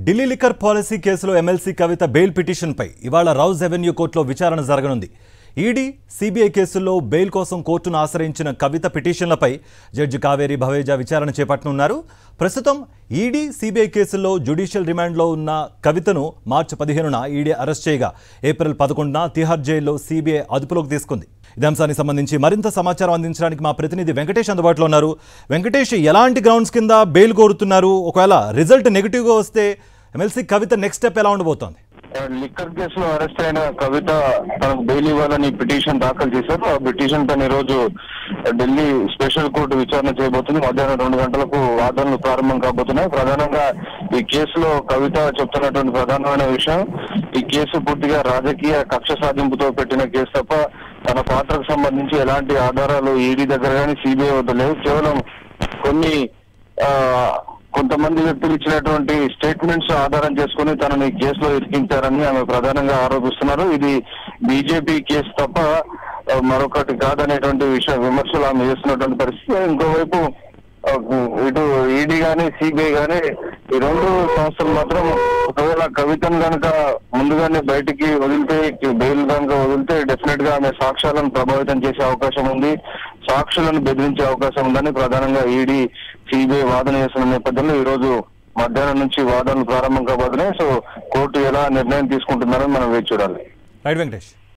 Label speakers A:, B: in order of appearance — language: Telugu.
A: ఢిల్లీ లిక్కర్ పాలసీ కేసులో ఎమ్మెల్సీ కవిత బెయిల్ పిటిషన్పై ఇవాళ రౌజ్ అవెన్యూ కోర్టులో విచారణ జరగనుంది. ఈడీ, సిబిఐ కేసుల్లో బెయిల్ కోసం కోర్టును ఆశ్రయించిన కవిత పిటిషన్లపై జడ్జి కావేరి భవేజా విచారణ చేపట్టనున్నారు. ప్రస్తుతం ఈడీ, సిబిఐ కేసుల్లో జ్యుడిషియల్ రిమాండ్లో ఉన్న కవితను మార్చి 15న ఈడీ అరెస్ట్ చేయగా ఏప్రిల్ 11న తిహార్ జైల్లో సిబిఐ అదుపులోకి తీసుకుంది. ఇదే అంశానికి సంబంధించి మరింత సమాచారం అందించడానికి మా ప్రతినిధి వెంకటేష్ అందుబాటులో ఉన్నారు. వెంకటేష్, ఎలాంటి గ్రౌండ్స్ కింద బెయిల్ కోరుతున్నారు? ఒకవేళ రిజల్ట్ నెగిటివ్గా వస్తే ఎమ్మెల్సీ కవిత నెక్స్ట్ స్టెప్ ఎలా ఉండబోతోంది?
B: లిక్కర్ కేసులో అరెస్ట్ అయిన కవిత తనకు బెయిల్ ఇవ్వాలని పిటిషన్ దాఖలు చేశారు. ఆ పిటిషన్ పైన ఈ రోజు ఢిల్లీ స్పెషల్ కోర్టు విచారణ చేయబోతుంది. మధ్యాహ్నం 2 గంటలకు వాదనలు ప్రారంభం కాబోతున్నాయి. ప్రధానంగా ఈ కేసులో కవిత చెప్తున్నటువంటి ప్రధానమైన విషయం, ఈ కేసు పూర్తిగా రాజకీయ కక్ష సాధింపుతో పెట్టిన కేసు తప్ప తన పాత్రకు సంబంధించి ఎలాంటి ఆధారాలు ఈడీ దగ్గర కానీ సిబిఐ వద్ద లేవు. కేవలం కొంతమంది వ్యక్తులు ఇచ్చినటువంటి స్టేట్మెంట్స్ ఆధారం చేసుకుని తనని కేసులో ఇరికించారని ఆమె ప్రధానంగా ఆరోపిస్తున్నారు. ఇది బీజేపీ కేసు తప్ప మరొకటి కాదనేటువంటి విమర్శలు ఆమె చేస్తున్నటువంటి పరిస్థితి. ఇంకోవైపు ఇటు ఈడీ గానీ సిబిఐ గానీ ఈ 2 సంస్థలు మాత్రం ఒకవేళ కవితను కనుక ముందుగానే బయటికి వదిలితే, బెయిల్ కనుక వదిలితే డెఫినెట్ గా ఆమె సాక్ష్యాలను ప్రభావితం చేసే అవకాశం ఉంది, సాక్షులను బెదిరించే అవకాశం ఉందని ప్రధానంగా ఈడీ, సిబిఐ వాదన చేస్తున్న నేపథ్యంలో ఈ రోజు మధ్యాహ్నం నుంచి వాదనలు ప్రారంభం కాబోతున్నాయి. సో కోర్టు ఎలా నిర్ణయం తీసుకుంటుందని మనం వేచి చూడాలి.
A: రైట్ వెంకటేష్.